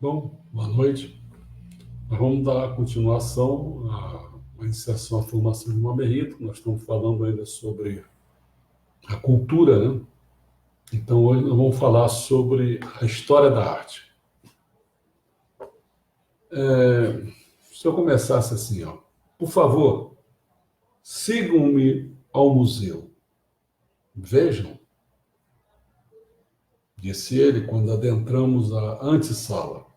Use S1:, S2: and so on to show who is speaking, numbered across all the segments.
S1: Bom, boa noite. Nós vamos dar continuação à iniciação à formação de uma Merrito. Nós estamos falando ainda sobre a cultura, né? Então, hoje nós vamos falar sobre a história da arte. Se eu começasse assim, ó, por favor, sigam-me ao museu. Vejam, disse ele quando adentramos a antessala.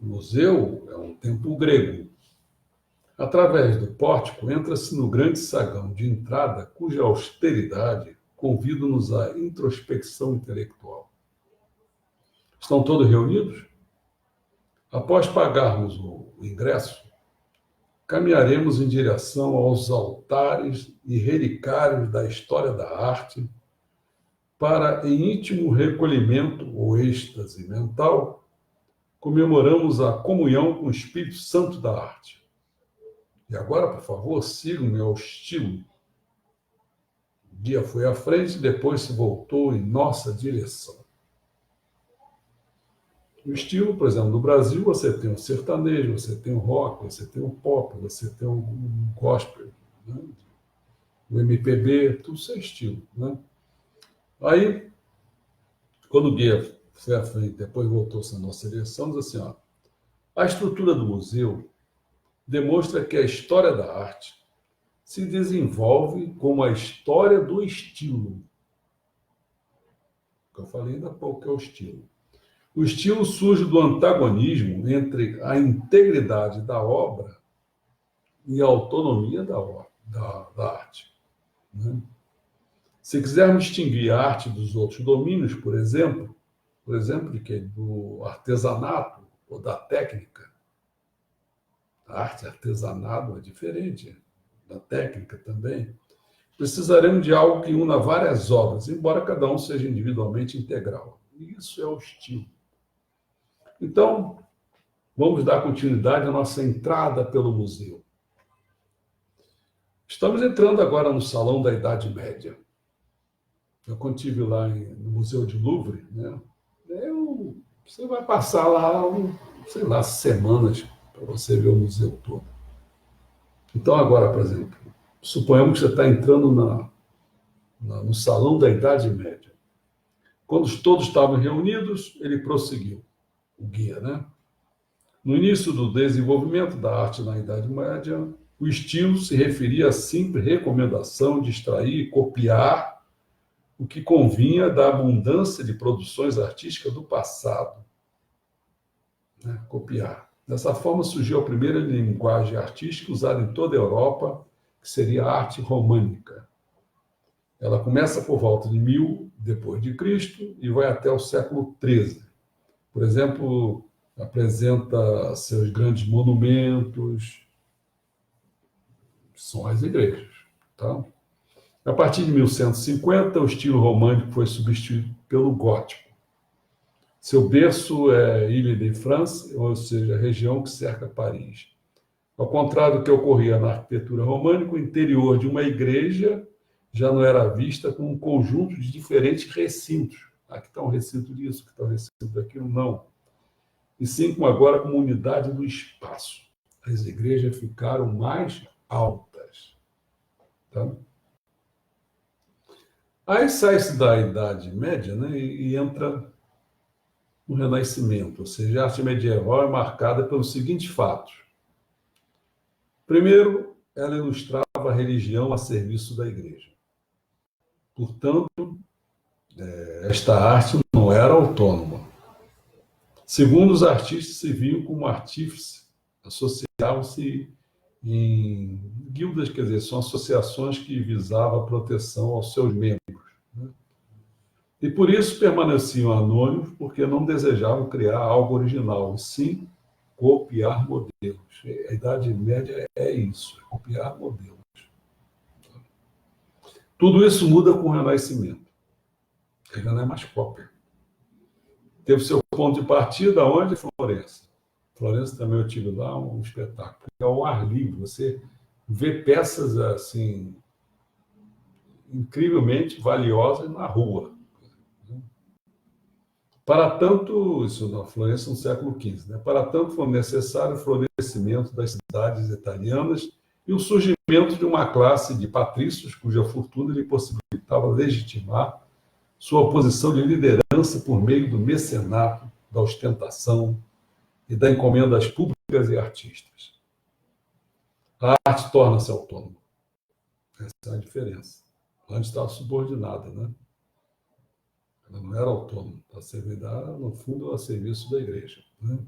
S1: O museu é um templo grego. Através do pórtico, entra-se no grande saguão de entrada, cuja austeridade convida-nos à introspecção intelectual. Estão todos reunidos? Após pagarmos o ingresso, caminharemos em direção aos altares e relicários da história da arte para, em íntimo recolhimento ou êxtase mental, comemoramos a comunhão com o Espírito Santo da arte. E agora, por favor, sigam-me ao estilo. O guia foi à frente e depois se voltou em nossa direção. O estilo, por exemplo, no Brasil, você tem o sertanejo, você tem o rock, você tem o pop, você tem o gospel, né? O MPB, tudo isso é estilo, né? Aí, quando o guia foi à frente, depois voltou-se na nossa direção, diz assim, ó, a estrutura do museu demonstra que a história da arte se desenvolve como a história do estilo. Que eu falei ainda há pouco, que é o estilo. O estilo surge do antagonismo entre a integridade da obra e a autonomia da arte, né? Se quisermos distinguir a arte dos outros domínios, por exemplo de quê? Do artesanato ou da técnica, a arte artesanato é diferente da técnica também. Precisaremos de algo que una várias obras, embora cada um seja individualmente integral. Isso é o estilo. Então, vamos dar continuidade à nossa entrada pelo museu. Estamos entrando agora no Salão da Idade Média. Eu quando estive lá no Museu de Louvre, né? Você vai passar lá, sei lá, semanas para você ver o museu todo. Então, agora, por exemplo, suponhamos que você está entrando no Salão da Idade Média. Quando todos estavam reunidos, ele prosseguiu, o guia, né? No início do desenvolvimento da arte na Idade Média, o estilo se referia à simples recomendação de extrair e copiar o que convinha da abundância de produções artísticas do passado. Né? Copiar. Dessa forma surgiu a primeira linguagem artística usada em toda a Europa, que seria a arte românica. Ela começa por volta de 1000 depois de Cristo e vai até o século XIII. Por exemplo, apresenta seus grandes monumentos, são as igrejas. Tá? A partir de 1150, o estilo românico foi substituído pelo gótico. Seu berço é Ile-de-France, ou seja, a região que cerca Paris. Ao contrário do que ocorria na arquitetura românica, o interior de uma igreja já não era vista como um conjunto de diferentes recintos. Aqui está um recinto disso, aqui está um recinto daquilo, não. E sim, como agora, como unidade do espaço. As igrejas ficaram mais altas. Tá? Aí sai-se da Idade Média, né, e entra no Renascimento, ou seja, a arte medieval é marcada pelos seguintes fatos. Primeiro, ela ilustrava a religião a serviço da igreja. Portanto, esta arte não era autônoma. Segundo, os artistas se viam como artífices, associavam-se em guildas, quer dizer, são associações que visavam a proteção aos seus membros. Né? E por isso permaneciam anônimos, porque não desejavam criar algo original, e sim copiar modelos. A Idade Média é isso, é copiar modelos. Tudo isso muda com o Renascimento. Ele não é mais cópia. Teve seu ponto de partida onde? Florença. Florença também eu tive lá um espetáculo. É ao ar livre. Você vê peças assim incrivelmente valiosas na rua. Para tanto, isso na Florença no século XV, né? Para tanto foi necessário o florescimento das cidades italianas e o surgimento de uma classe de patrícios cuja fortuna lhe possibilitava legitimar sua posição de liderança por meio do mecenato, da ostentação e da encomendas públicas e artísticas. A arte torna-se autônoma. Essa é a diferença. Antes estava subordinada, né? Ela não era autônoma, no fundo, a serviço da igreja. Né?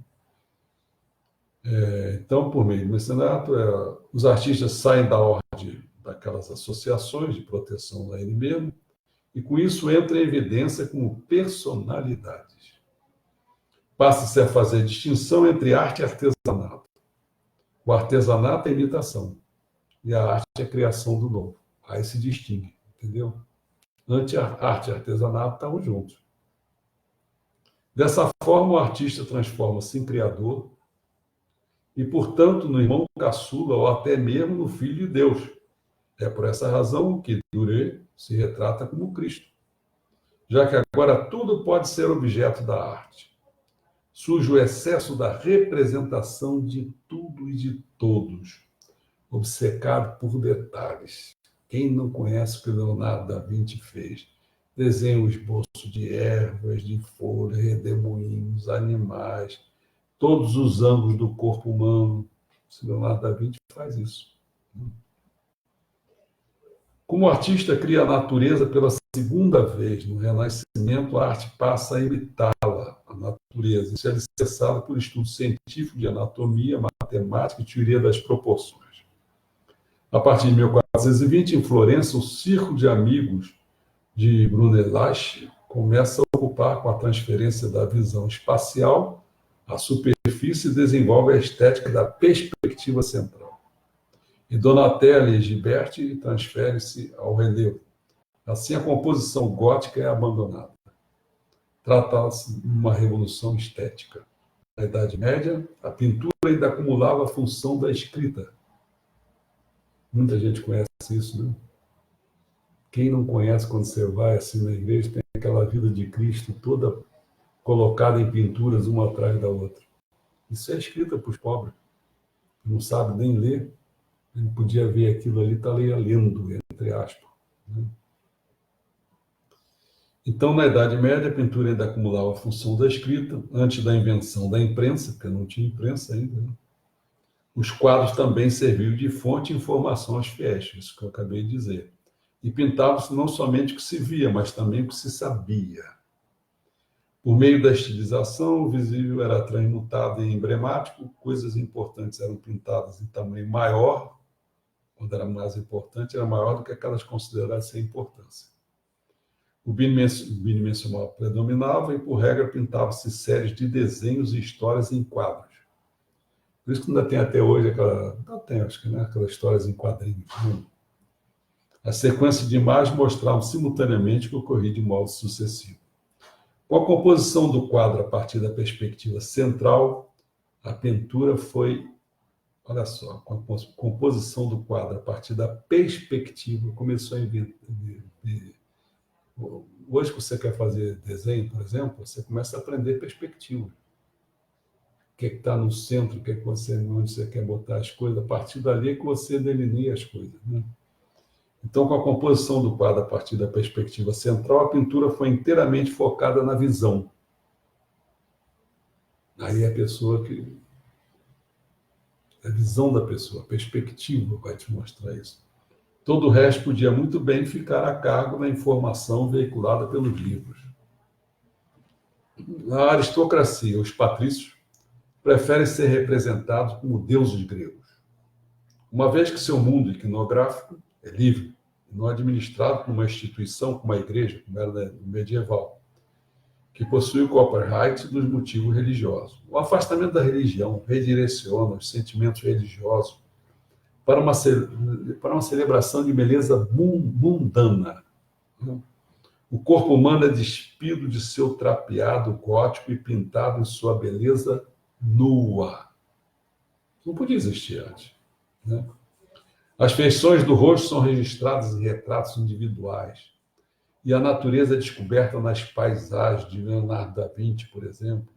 S1: Então, por meio do mecenato, os artistas saem da ordem daquelas associações de proteção a ele mesmo, e com isso entra em evidência como personalidades. Passa-se a fazer distinção entre arte e artesanato. O artesanato é imitação, e a arte é a criação do novo. Aí se distingue, entendeu? Arte e artesanato estavam juntos. Dessa forma, o artista transforma-se em criador e, portanto, no irmão caçula ou até mesmo no Filho de Deus. É por essa razão que Duret se retrata como Cristo, já que agora tudo pode ser objeto da arte. Surge o excesso da representação de tudo e de todos, obcecado por detalhes. Quem não conhece o que Leonardo da Vinci fez? Desenha o esboço de ervas, de folhas, redemoinhos, animais, todos os ângulos do corpo humano. O Leonardo da Vinci faz isso. Como o artista cria a natureza pela segunda vez no Renascimento, a arte passa a imitá-la, a natureza. Isso é alicerçado por estudo científico de anatomia, matemática e teoria das proporções. A partir de 1420, em Florença, o Círculo de Amigos de Brunelleschi começa a ocupar com a transferência da visão espacial a superfície e desenvolve a estética da perspectiva central. E Donatello e Ghiberti transferem-se ao relevo. Assim, a composição gótica é abandonada. Trata-se de uma revolução estética. Na Idade Média, a pintura ainda acumulava a função da escrita. Muita gente conhece isso, né? Quem não conhece, quando você vai assim na igreja, tem aquela vida de Cristo toda colocada em pinturas uma atrás da outra. Isso é escrita para os pobres. Não sabe nem ler. Ele podia ver aquilo ali, está lendo, entre aspas. Né? Então, na Idade Média, a pintura ainda acumulava a função da escrita, antes da invenção da imprensa, porque não tinha imprensa ainda. Né? Os quadros também serviam de fonte de informação aos fiéis, isso que eu acabei de dizer. E pintava-se não somente o que se via, mas também o que se sabia. Por meio da estilização, o visível era transmutado em emblemático, coisas importantes eram pintadas em tamanho maior, quando era mais importante, era maior do que aquelas consideradas sem importância. O bidimensional predominava e, por regra, pintava-se séries de desenhos e histórias em quadros. Por isso que ainda tem até hoje aquelas histórias em quadrinhos. Né? As sequências de imagens mostravam simultaneamente o que ocorria de modo sucessivo. Com a composição do quadro a partir da perspectiva central, a pintura foi... Olha só, com a composição do quadro a partir da perspectiva, começou a inventar... Hoje que você quer fazer desenho, por exemplo, você começa a aprender perspectiva. O que está no centro, onde você quer botar as coisas, a partir dali é que você delineia as coisas. Né? Então, com a composição do quadro a partir da perspectiva central, a pintura foi inteiramente focada na visão. Aí a pessoa que... A visão da pessoa, a perspectiva vai te mostrar isso. Todo o resto podia muito bem ficar a cargo da informação veiculada pelos livros. A aristocracia, os patrícios, preferem ser representados como deuses gregos. Uma vez que seu mundo iconográfico é livre, e não administrado por uma instituição como a igreja, como era no medieval, que possui o Copyright dos motivos religiosos. O afastamento da religião redireciona os sentimentos religiosos para uma celebração de beleza mundana. O corpo humano é despido de seu trapeado gótico e pintado em sua beleza nua. Não podia existir antes. Né? As feições do rosto são registradas em retratos individuais. e a natureza é descoberta nas paisagens de Leonardo da Vinci, por exemplo.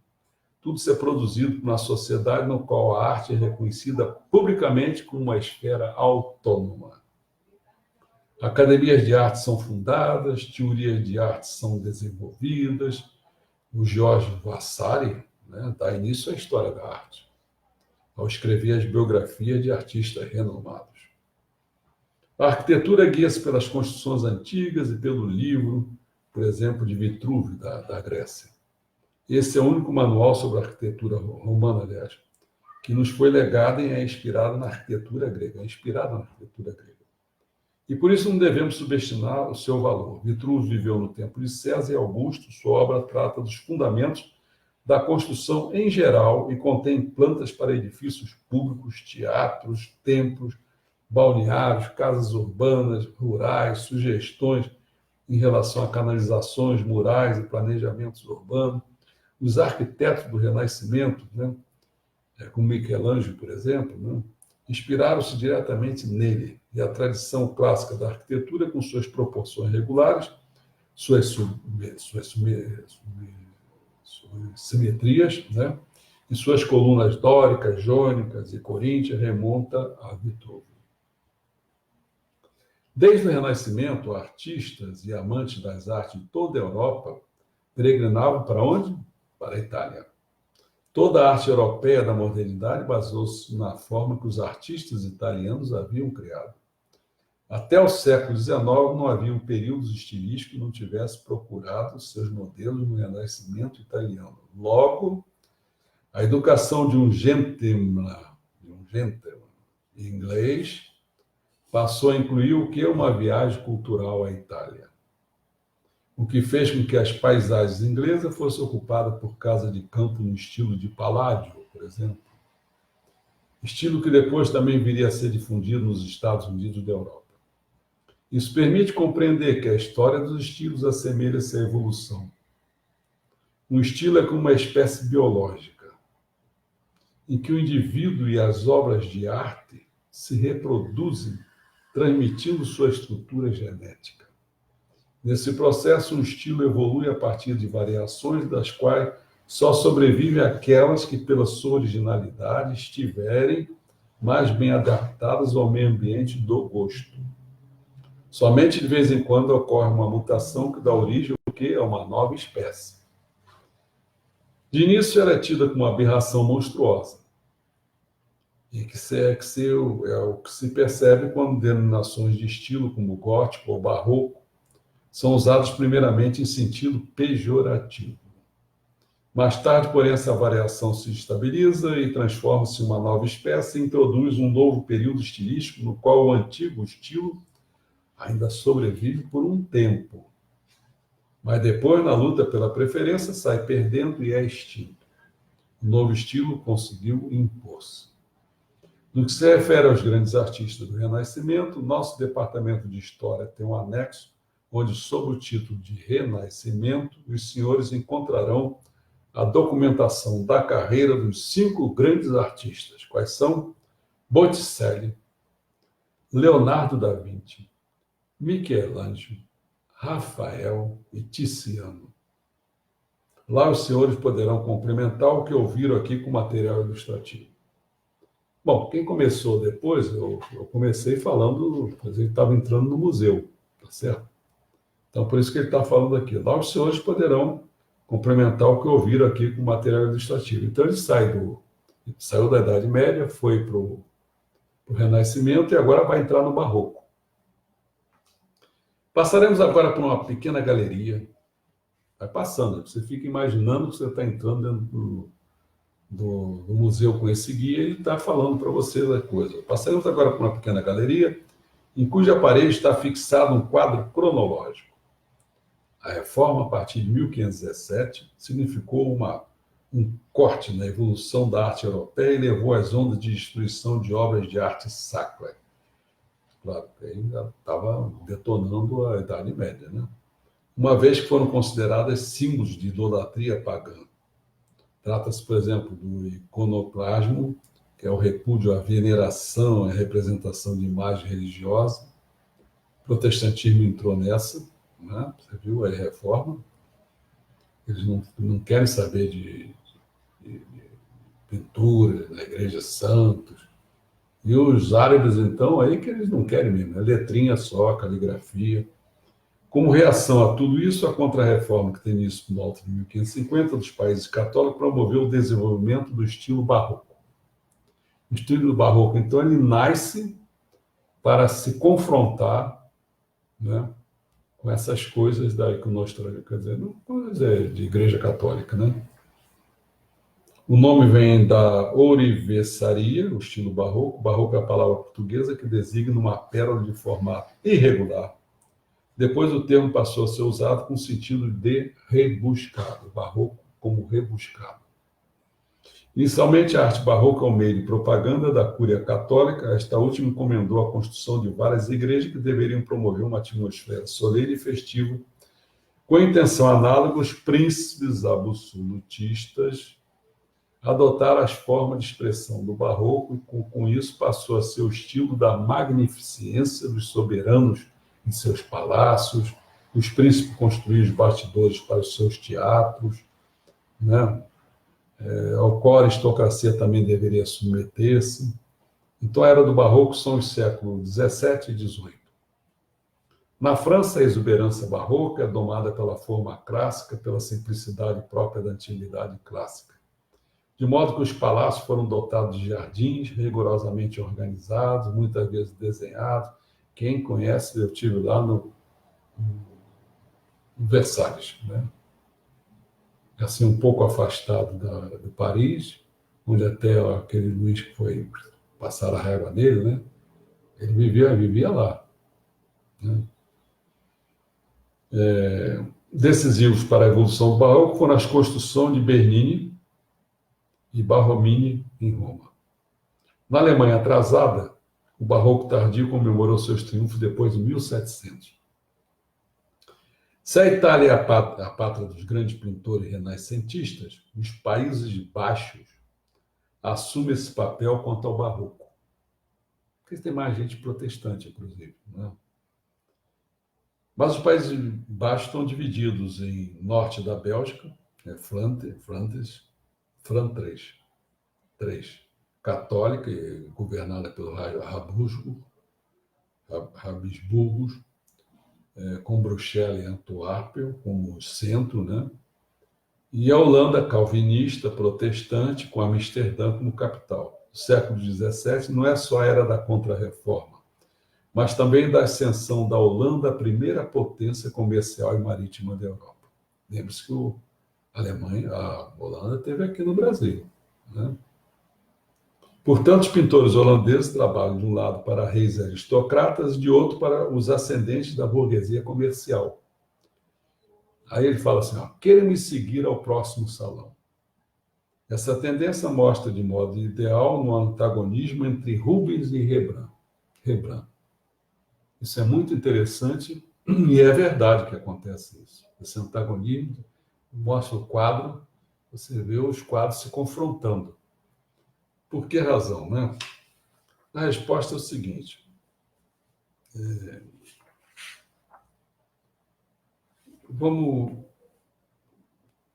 S1: Tudo isso é produzido por uma sociedade no qual a arte é reconhecida publicamente como uma esfera autônoma. Academias de arte são fundadas, teorias de arte são desenvolvidas. O George Vasari, né, dá início à história da arte, ao escrever as biografias de artistas renomados. A arquitetura guia-se pelas construções antigas e pelo livro, por exemplo, de Vitrúvio, da Grécia. Esse é o único manual sobre a arquitetura romana, aliás, que nos foi legado e é inspirado na arquitetura grega. E por isso não devemos subestimar o seu valor. Vitrúvio viveu no tempo de César e Augusto. Sua obra trata dos fundamentos da construção em geral e contém plantas para edifícios públicos, teatros, templos, balneários, casas urbanas, rurais, sugestões em relação a canalizações, murais e planejamentos urbanos. Os arquitetos do Renascimento, né, como Michelangelo, por exemplo, né, inspiraram-se diretamente nele. E a tradição clássica da arquitetura, com suas proporções regulares, suas simetrias, né, e suas colunas dóricas, jônicas e coríntias, remonta a Vitrúvio. Desde o Renascimento, artistas e amantes das artes de toda a Europa peregrinavam para onde? Para a Itália. Toda a arte europeia da modernidade baseou-se na forma que os artistas italianos haviam criado. Até o século XIX não havia um período estilístico que não tivesse procurado seus modelos no Renascimento italiano. Logo, a educação de um gentleman inglês passou a incluir o que? Uma viagem cultural à Itália. O que fez com que as paisagens inglesas fossem ocupadas por casa de campo no estilo de Palladio, por exemplo. Estilo que depois também viria a ser difundido nos Estados Unidos da Europa. Isso permite compreender que a história dos estilos assemelha-se à evolução. Um estilo é como uma espécie biológica, em que o indivíduo e as obras de arte se reproduzem, transmitindo sua estrutura genética. Nesse processo, um estilo evolui a partir de variações das quais só sobrevivem aquelas que, pela sua originalidade, estiverem mais bem adaptadas ao meio ambiente do gosto. Somente de vez em quando ocorre uma mutação que dá origem ao quê? A uma nova espécie. De início, ela é tida como uma aberração monstruosa, e é o que se percebe quando denominações de estilo como gótico ou barroco são usados primeiramente em sentido pejorativo. Mais tarde, porém, essa variação se estabiliza e transforma-se em uma nova espécie e introduz um novo período estilístico no qual o antigo estilo ainda sobrevive por um tempo. Mas depois, na luta pela preferência, sai perdendo e é extinto. O novo estilo conseguiu impor-se. No que se refere aos grandes artistas do Renascimento, nosso departamento de História tem um anexo onde, sob o título de Renascimento, os senhores encontrarão a documentação da carreira dos 5 grandes artistas. Quais são? Botticelli, Leonardo da Vinci, Michelangelo, Rafael e Tiziano. Lá os senhores poderão complementar o que ouviram aqui com material ilustrativo. Bom, quem começou depois, eu comecei falando, ele estava entrando no museu, tá certo? Então, por isso que ele está falando aqui. Lá os senhores poderão complementar o que ouviram aqui com material ilustrativo. Então, ele saiu da Idade Média, foi para o Renascimento e agora vai entrar no Barroco. Passaremos agora por uma pequena galeria. Vai passando, você fica imaginando que você está entrando dentro do museu com esse guia e ele está falando para você da coisa. Passaremos agora por uma pequena galeria em cuja parede está fixado um quadro cronológico. A reforma, a partir de 1517, significou um corte na evolução da arte europeia e levou às ondas de destruição de obras de arte sacra. Claro, ainda estava detonando a Idade Média, né? Uma vez que foram consideradas símbolos de idolatria pagã. Trata-se, por exemplo, do iconoclasmo, que é o repúdio à veneração, à representação de imagem religiosa. O protestantismo entrou nessa, né? Você viu a reforma? Eles não querem saber de pintura, da Igreja Santos. E os árabes, então, aí que eles não querem mesmo, é letrinha só, caligrafia. Como reação a tudo isso, a Contra-Reforma, que tem início no alto de 1550, dos países católicos, promoveu o desenvolvimento do estilo barroco. O estilo barroco, então, ele nasce para se confrontar, né, com essas coisas da iconostase, quer dizer, coisa de igreja católica, né? O nome vem da ourivesaria, o estilo barroco. Barroco é a palavra portuguesa que designa uma pérola de formato irregular. Depois o termo passou a ser usado com o sentido de rebuscado, barroco como rebuscado. Inicialmente, a arte barroca é um meio de propaganda da Cúria Católica. Esta última encomendou a construção de várias igrejas que deveriam promover uma atmosfera solene e festiva, com intenção análoga, os príncipes absolutistas adotaram as formas de expressão do barroco e, com isso, passou a ser o estilo da magnificência dos soberanos em seus palácios, os príncipes construíram os bastidores para os seus teatros, né? Ao qual a aristocracia também deveria submeter-se. Então, a era do barroco são os séculos XVII e XVIII. Na França, a exuberância barroca é domada pela forma clássica, pela simplicidade própria da antiguidade clássica. De modo que os palácios foram dotados de jardins rigorosamente organizados, muitas vezes desenhados. Quem conhece, eu estive lá no Versalhes, né? Assim, um pouco afastado de Paris, onde até aquele Luís que foi passar a régua nele, né? Ele vivia lá, né? Decisivos para a evolução do barroco foram as construções de Bernini e Barromini em Roma. Na Alemanha atrasada, o barroco tardio comemorou seus triunfos depois de 1700. Se a Itália é a pátria dos grandes pintores renascentistas, os Países Baixos assumem esse papel quanto ao barroco. Porque tem mais gente protestante, inclusive, né? Mas os Países Baixos estão divididos em norte da Bélgica, Flandres, três, católica, governada pelo Habsburgos, com Bruxelas e Antuérpia como centro, né? E a Holanda calvinista, protestante, com Amsterdã como capital. O século XVII não é só a era da Contra-Reforma, mas também da ascensão da Holanda à primeira potência comercial e marítima da Europa. Lembre-se que a Holanda esteve aqui no Brasil, né? Portanto, os pintores holandeses trabalham de um lado para reis aristocratas e de outro para os ascendentes da burguesia comercial. Aí ele fala assim, querem me seguir ao próximo salão. Essa tendência mostra de modo ideal no antagonismo entre Rubens e Rembrandt. Isso é muito interessante e é verdade que acontece isso. Esse antagonismo mostra o quadro, você vê os quadros se confrontando. Por que razão, né? A resposta é o seguinte.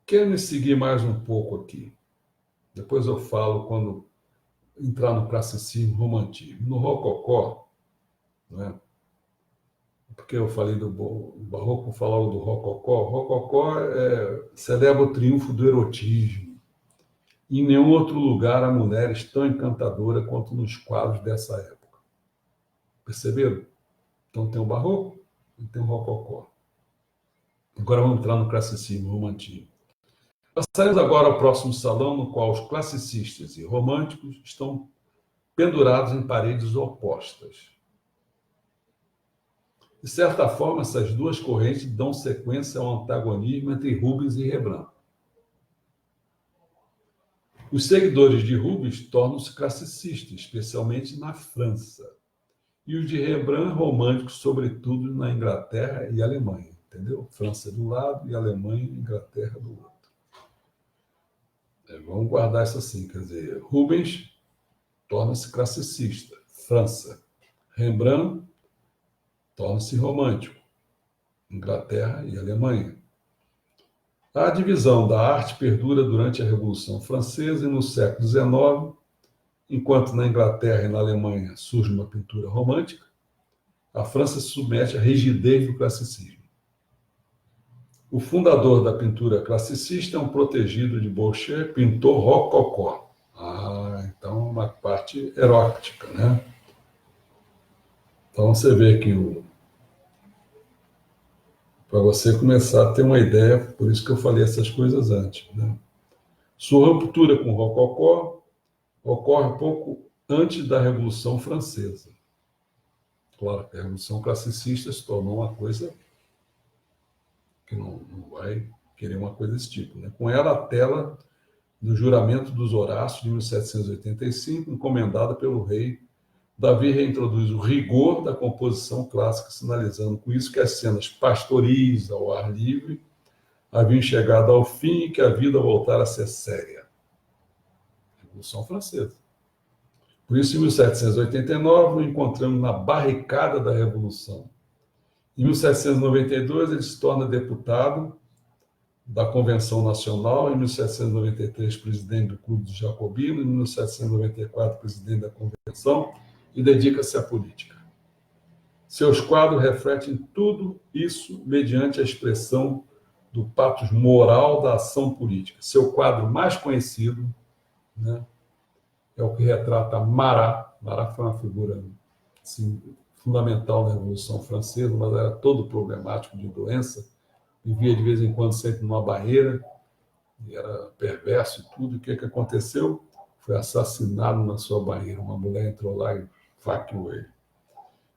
S1: Quero me seguir mais um pouco aqui. Depois eu falo quando entrar no classicismo romantismo. No rococó, né? Porque eu falei do barroco, falava do rococó. O rococó celebra o triunfo do erotismo. Em nenhum outro lugar há mulheres tão encantadoras quanto nos quadros dessa época. Perceberam? Então tem o barroco e tem o rococó. Agora vamos entrar no classicismo romantismo. Passaremos agora ao próximo salão, no qual os classicistas e românticos estão pendurados em paredes opostas. De certa forma, essas duas correntes dão sequência ao antagonismo entre Rubens e Rembrandt. Os seguidores de Rubens tornam-se classicistas, especialmente na França. E os de Rembrandt, românticos, sobretudo na Inglaterra e Alemanha. Entendeu? França de um lado e Alemanha e Inglaterra do outro. Vamos guardar isso assim, quer dizer, Rubens torna-se classicista, França. Rembrandt torna-se romântico, Inglaterra e Alemanha. A divisão da arte perdura durante a Revolução Francesa e no século XIX, enquanto na Inglaterra e na Alemanha surge uma pintura romântica, a França se submete à rigidez do classicismo. O fundador da pintura classicista é um protegido de Boucher, pintor rococó. Então uma parte erótica, né? Então você vê que para você começar a ter uma ideia, por isso que eu falei essas coisas antes, né? Sua ruptura com o rococó ocorre pouco antes da Revolução Francesa. Claro que a Revolução Classicista se tornou uma coisa que não vai querer uma coisa desse tipo, né? Com ela, a tela do Juramento dos Horácios, de 1785, encomendada pelo rei Davi, reintroduz o rigor da composição clássica, sinalizando com isso que as cenas pastoris ao ar livre haviam chegado ao fim e que a vida voltara a ser séria. Revolução Francesa. Por isso, em 1789, o encontramos na barricada da Revolução. Em 1792, ele se torna deputado da Convenção Nacional, em 1793, presidente do Clube dos Jacobinos, em 1794, presidente da Convenção, e dedica-se à política. Seus quadros refletem tudo isso mediante a expressão do patos moral da ação política. Seu quadro mais conhecido, né, é o que retrata Marat. Marat foi uma figura assim, fundamental na Revolução Francesa, mas era todo problemático de doença, vivia de vez em quando sempre numa barreira, e era perverso e tudo. O que aconteceu? Foi assassinado na sua barreira. Uma mulher entrou lá e faqueou ele.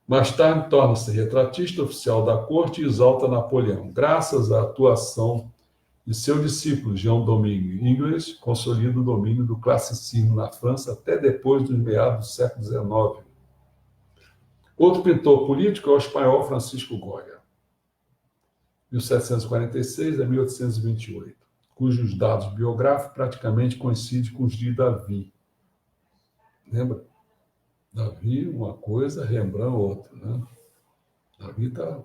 S1: Mais tarde, torna-se retratista oficial da corte e exalta Napoleão. Graças à atuação de seu discípulo, Jean-Domingue Ingres, consolida o domínio do classicismo na França até depois dos meados do século XIX. Outro pintor político é o espanhol Francisco Goya, 1746 a 1828, cujos dados biográficos praticamente coincidem com os de Davi. Lembra? Davi, uma coisa, Rembrandt, outra. Né? Davi está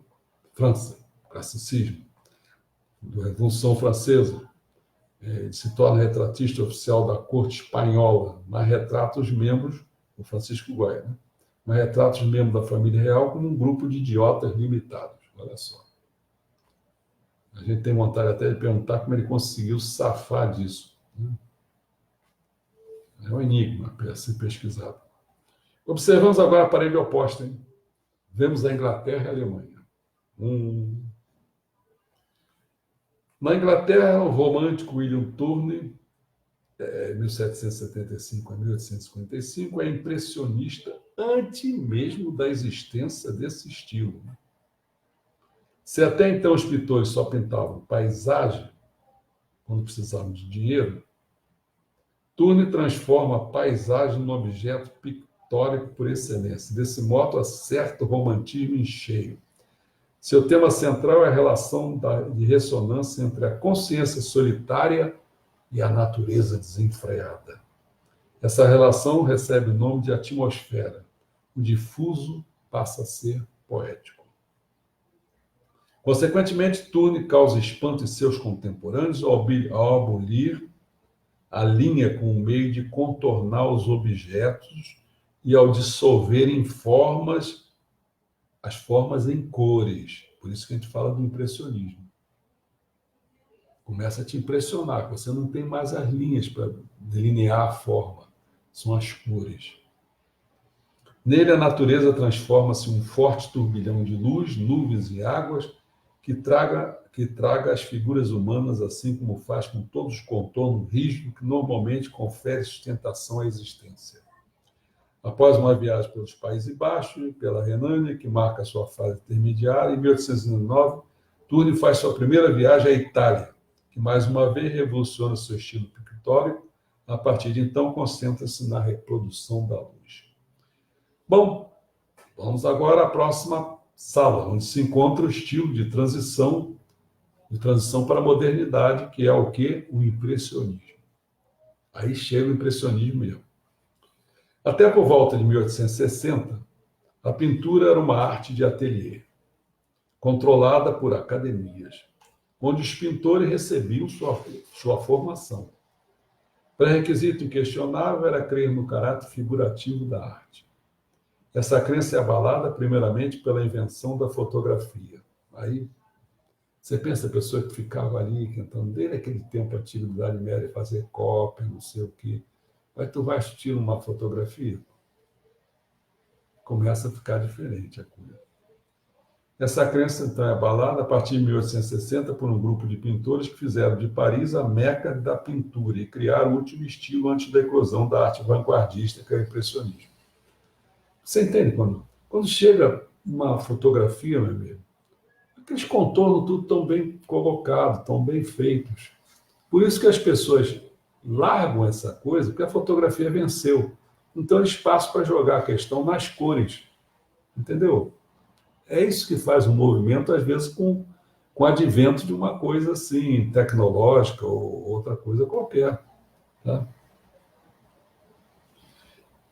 S1: França, classicismo, da Revolução Francesa. Ele se torna retratista oficial da corte espanhola, mas retrata os membros, o Francisco Goya, né? Mas retrata os membros da família real como um grupo de idiotas limitados. Olha só. A gente tem vontade até de perguntar como ele conseguiu safar disso. Né? É um enigma para ser pesquisado. Observamos agora a parede oposta. Hein? Vemos a Inglaterra e a Alemanha. Na Inglaterra, o romântico William Turner, 1775 a 1855, é impressionista antes mesmo da existência desse estilo. Se até então os pintores só pintavam paisagem, quando precisavam de dinheiro, Turner transforma a paisagem num objeto pictórico por excelência. Desse modo, acerta o romantismo em cheio. Seu tema central é a relação de ressonância entre a consciência solitária e a natureza desenfreada. Essa relação recebe o nome de atmosfera. O difuso passa a ser poético. Consequentemente, Turner causa espanto em seus contemporâneos ao abolir a linha como meio de contornar os objetos e ao dissolver em formas, as formas em cores. Por isso que a gente fala do impressionismo. Começa a te impressionar, você não tem mais as linhas para delinear a forma, são as cores. Nele, a natureza transforma-se em um forte turbilhão de luz, nuvens e águas que traga as figuras humanas, assim como faz com todos os contornos rígidos que normalmente confere sustentação à existência. Após uma viagem pelos Países Baixos e pela Renânia, que marca a sua fase intermediária, em 1809, Turner faz sua primeira viagem à Itália, que mais uma vez revoluciona seu estilo pictórico. A partir de então, concentra-se na reprodução da luz. Bom, vamos agora à próxima sala, onde se encontra o estilo de transição para a modernidade, que é o quê? O impressionismo. Aí chega o impressionismo mesmo. Até por volta de 1860, a pintura era uma arte de ateliê. controlada por academias, onde os pintores recebiam sua formação. Pré-requisito inquestionável era crer no caráter figurativo da arte. Essa crença é abalada, primeiramente, pela invenção da fotografia. Aí, você pensa a pessoa que ficava ali tentando, desde aquele tempo, a Antiguidade Média, fazer cópia, não sei o quê. Aí tu vais tirar uma fotografia, começa a ficar diferente a coisa. Essa crença, então, é abalada a partir de 1860 por um grupo de pintores que fizeram de Paris a meca da pintura e criaram o último estilo antes da eclosão da arte vanguardista, que é o impressionismo. Você entende? Quando chega uma fotografia, meu amigo, aqueles contornos tudo tão bem colocados, tão bem feitos. Por isso que as pessoas largam essa coisa, porque a fotografia venceu. Então, eles passam para jogar a questão nas cores. Entendeu? É isso que faz um movimento, às vezes, com o advento de uma coisa assim, tecnológica ou outra coisa qualquer. Tá?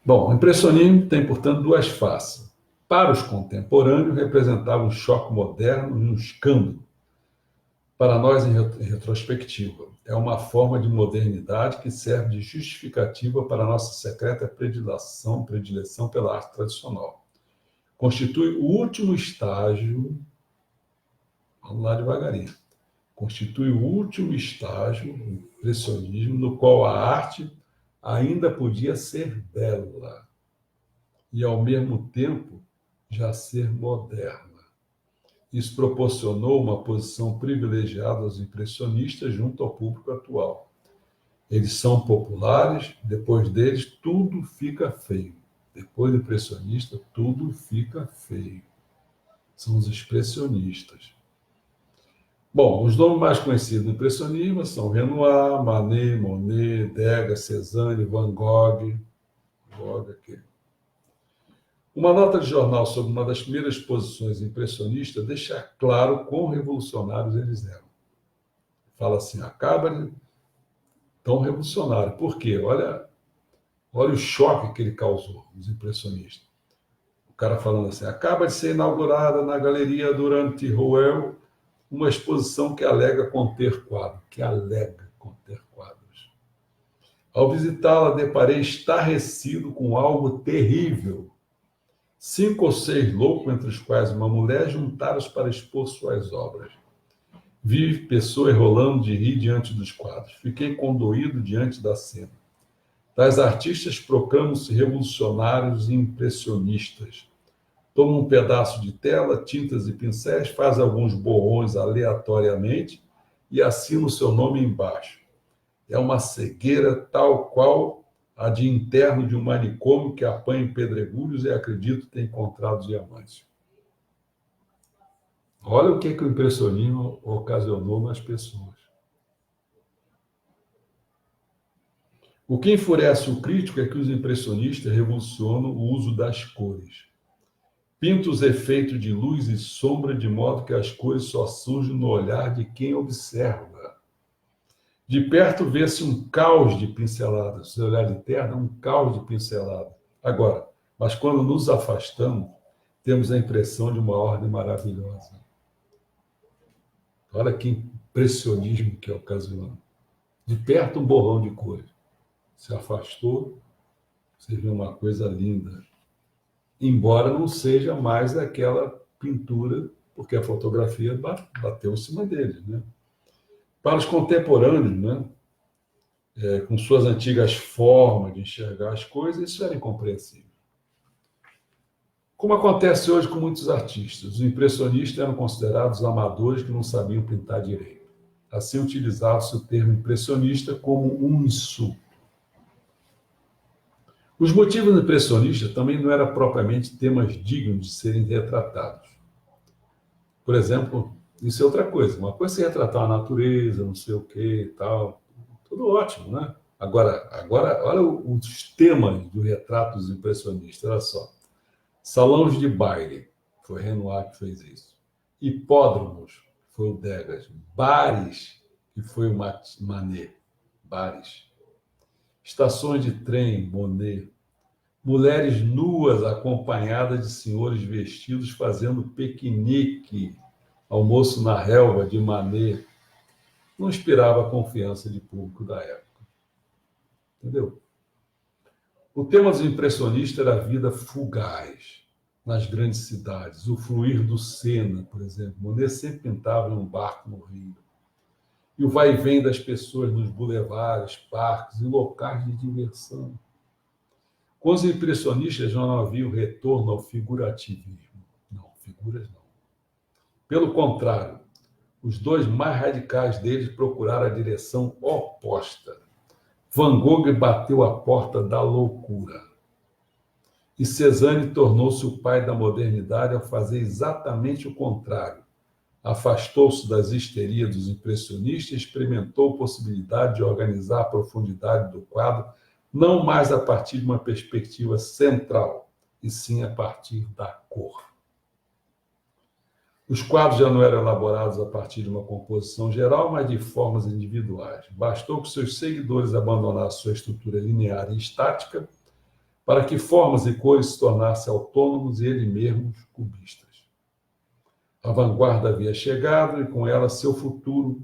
S1: Bom, o impressionismo tem, portanto, duas faces. Para os contemporâneos, representava um choque moderno e um escândalo. Para nós, em retrospectiva, é uma forma de modernidade que serve de justificativa para a nossa secreta predileção pela arte tradicional. Constitui o último estágio, vamos lá devagarinho, constitui o último estágio do impressionismo no qual a arte ainda podia ser bela e, ao mesmo tempo, já ser moderna. Isso proporcionou uma posição privilegiada aos impressionistas junto ao público atual. Eles são populares, depois deles tudo fica feio. Depois do impressionista, tudo fica feio. São os expressionistas. Bom, os nomes mais conhecidos do impressionismo são Renoir, Manet, Monet, Degas, Cézanne, Van Gogh. Aqui. Uma nota de jornal sobre uma das primeiras exposições impressionistas deixa claro quão revolucionários eles eram. Fala assim, acaba de tão revolucionário. Por quê? Olha o choque que ele causou, os impressionistas. O cara falando assim, acaba de ser inaugurada na Galeria Durand Ruel uma exposição que alega conter quadros. Ao visitá-la, deparei estarrecido com algo terrível. 5 ou 6 loucos, entre os quais uma mulher, juntaram-se para expor suas obras. Vi pessoas rolando de rir diante dos quadros. Fiquei condoído diante da cena. Tais artistas proclamam-se revolucionários e impressionistas. Tomam um pedaço de tela, tintas e pincéis, faz alguns borrões aleatoriamente e assina o seu nome embaixo. É uma cegueira tal qual a de interno de um manicômio que apanha em pedregulhos e acredito ter encontrado diamantes. Olha o que o impressionismo ocasionou nas pessoas. O que enfurece o crítico é que os impressionistas revolucionam o uso das cores. Pinta os efeitos de luz e sombra de modo que as cores só surgem no olhar de quem observa. De perto vê-se um caos de pinceladas. Se olhar de terra, é um caos de pinceladas. Agora, mas quando nos afastamos, temos a impressão de uma ordem maravilhosa. Olha que impressionismo que ocasiona. De perto, um borrão de cores. Se afastou, você vê uma coisa linda. Embora não seja mais aquela pintura, porque a fotografia bateu em cima dele, né? Para os contemporâneos, né, com suas antigas formas de enxergar as coisas, isso era incompreensível. Como acontece hoje com muitos artistas, os impressionistas eram considerados amadores que não sabiam pintar direito. Assim, utilizava-se o termo impressionista como um insulto. Os motivos impressionistas também não eram propriamente temas dignos de serem retratados. Por exemplo, isso é outra coisa. Uma coisa é você retratar a natureza, não sei o que e tal. Tudo ótimo, né? Agora olha os temas do retrato dos impressionistas. Olha só. Salões de baile. Foi Renoir que fez isso. Hipódromos. Foi o Degas. Bares. Que foi o Manet. Bares. Estações de trem. Monet. Mulheres nuas acompanhadas de senhores vestidos fazendo piquenique. Almoço na Relva, de Manet, não inspirava a confiança de público da época. Entendeu? O tema dos impressionistas era a vida fugaz nas grandes cidades, o fluir do Sena, por exemplo. Monet sempre pintava em um barco no Rio. E o vai e vem das pessoas nos bulevares, parques e locais de diversão. Com os impressionistas já não havia o retorno ao figurativismo. Não, figuras não. Pelo contrário, os dois mais radicais deles procuraram a direção oposta. Van Gogh bateu a porta da loucura. E Cézanne tornou-se o pai da modernidade ao fazer exatamente o contrário. Afastou-se das histerias dos impressionistas e experimentou a possibilidade de organizar a profundidade do quadro não mais a partir de uma perspectiva central, e sim a partir da cor. Os quadros já não eram elaborados a partir de uma composição geral, mas de formas individuais. Bastou que seus seguidores abandonassem sua estrutura linear e estática para que formas e cores se tornassem autônomos e eles mesmos cubistas. A vanguarda havia chegado e com ela seu futuro.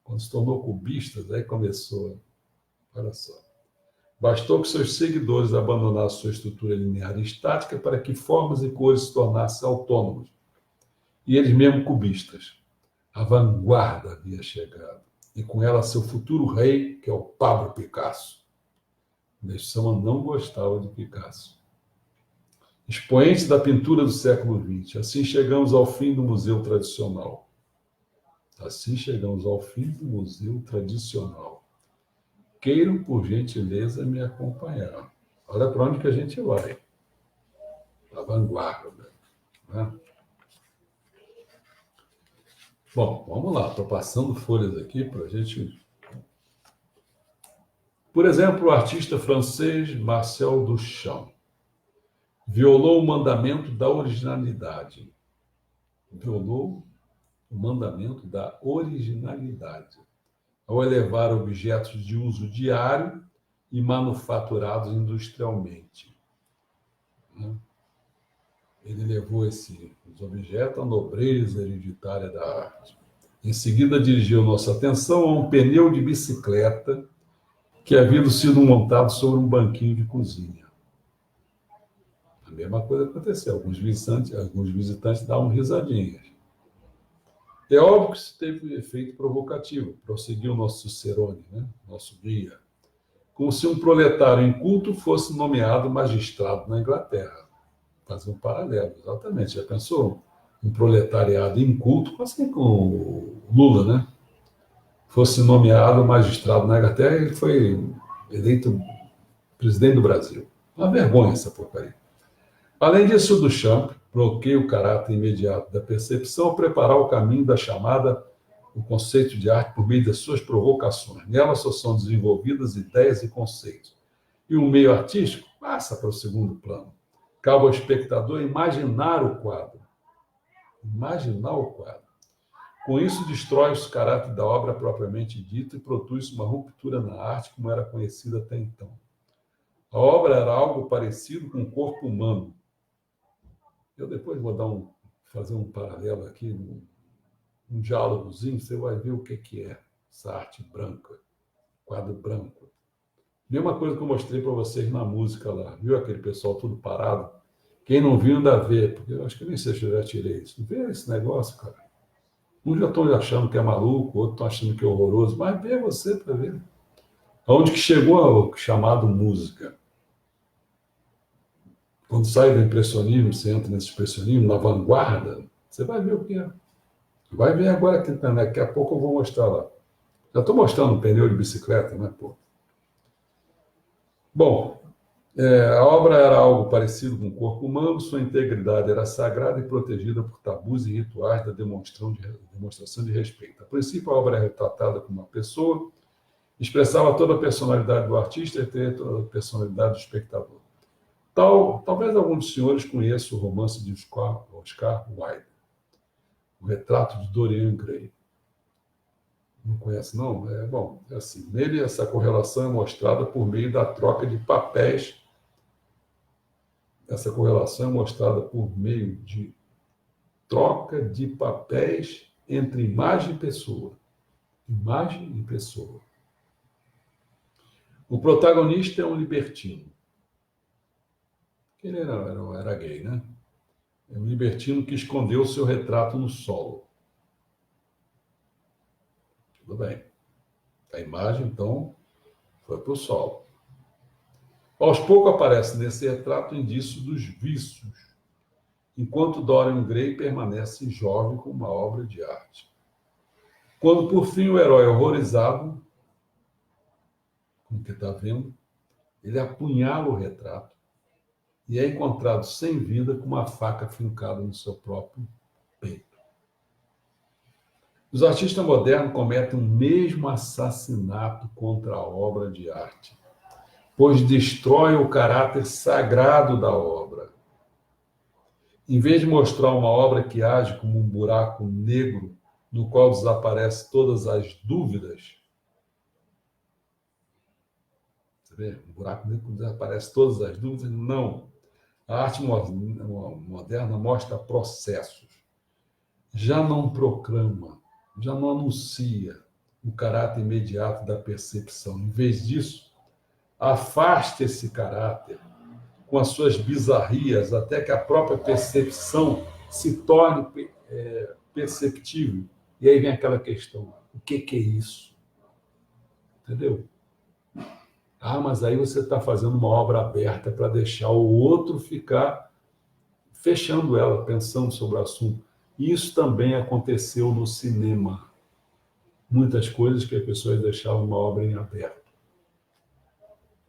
S1: Quando se tornou cubista, aí começou. Olha só. Bastou que seus seguidores abandonassem sua estrutura linear e estática para que formas e cores se tornassem autônomos e eles mesmos cubistas. A vanguarda havia chegado e com ela seu futuro rei, que é o Pablo Picasso. Bessama não gostava de Picasso. Expoentes da pintura do século XX. Assim chegamos ao fim do Museu Tradicional. Assim chegamos ao fim do Museu Tradicional. Queiram, por gentileza, me acompanhar. Olha para onde que a gente vai. A vanguarda. Né? Bom, vamos lá. Estou passando folhas aqui para a gente... Por exemplo, o artista francês Marcel Duchamp violou o mandamento da originalidade. Violou o mandamento da originalidade ao elevar objetos de uso diário e manufaturados industrialmente. Ele levou esses objetos à nobreza hereditária da arte. Em seguida, dirigiu nossa atenção a um pneu de bicicleta que havia sido montado sobre um banquinho de cozinha. A mesma coisa aconteceu. Alguns visitantes davam risadinhas. É óbvio que isso teve um efeito provocativo, prosseguiu nosso Cicerone, né? Nosso guia, como se um proletário inculto fosse nomeado magistrado na Inglaterra. Fazer um paralelo, exatamente. Já pensou? Um proletariado inculto, assim com o Lula, né? Fosse nomeado magistrado na Inglaterra, ele foi eleito presidente do Brasil. Uma vergonha essa porcaria. Além disso, Duchamp bloqueia o caráter imediato da percepção ao preparar o caminho da chamada o conceito de arte por meio das suas provocações. Nela só são desenvolvidas ideias e conceitos. E o meio artístico passa para o segundo plano. Cabe ao espectador imaginar o quadro. Imaginar o quadro. Com isso, destrói-se o caráter da obra propriamente dita e produz uma ruptura na arte como era conhecida até então. A obra era algo parecido com o corpo humano. Eu depois vou fazer um paralelo aqui, um diálogozinho, você vai ver o que é essa arte branca, quadro branco. Mesma coisa que eu mostrei para vocês na música lá. Viu aquele pessoal tudo parado? Quem não viu ainda vê, porque eu acho que nem sei se eu já tirei isso. Não vê esse negócio, cara? Uns já estão achando que é maluco, outros estão achando que é horroroso, mas vê você para ver. Aonde que chegou o chamado música? Quando sai do impressionismo, você entra nesse expressionismo, na vanguarda, você vai ver o que é. Vai ver agora aqui também, daqui a pouco eu vou mostrar lá. Já estou mostrando um pneu de bicicleta, né, pô? Bom, a obra era algo parecido com o corpo humano, sua integridade era sagrada e protegida por tabus e rituais da demonstração de respeito. A princípio, a obra é retratada como uma pessoa, expressava toda a personalidade do artista e toda a personalidade do espectador. Talvez alguns dos senhores conheçam o romance de Oscar Wilde, O Retrato de Dorian Gray. Não conhece, não? É assim. Nele, essa correlação é mostrada por meio da troca de papéis. Essa correlação é mostrada por meio de troca de papéis entre imagem e pessoa. Imagem e pessoa. O protagonista é um libertino. Ele era gay, né? É um libertino que escondeu seu retrato no solo. Tudo bem. A imagem, então, foi para o solo. Aos poucos aparece nesse retrato indício dos vícios, enquanto Dorian Gray permanece jovem com uma obra de arte. Quando, por fim, o herói horrorizado, com o que está vendo, ele apunhala o retrato e é encontrado sem vida com uma faca fincada no seu próprio peito. Os artistas modernos cometem o mesmo assassinato contra a obra de arte, pois destroem o caráter sagrado da obra. Em vez de mostrar uma obra que age como um buraco negro no qual desaparecem todas as dúvidas, você vê? Um buraco negro que desaparece todas as dúvidas, não. A arte moderna mostra processos, já não proclama, já não anuncia o caráter imediato da percepção. Em vez disso, afaste esse caráter com as suas bizarrias até que a própria percepção se torne perceptível. E aí vem aquela questão: o que é isso? Entendeu? Ah, mas aí você está fazendo uma obra aberta para deixar o outro ficar fechando ela, pensando sobre o assunto. Isso também aconteceu no cinema. Muitas coisas que as pessoas deixavam uma obra em aberto.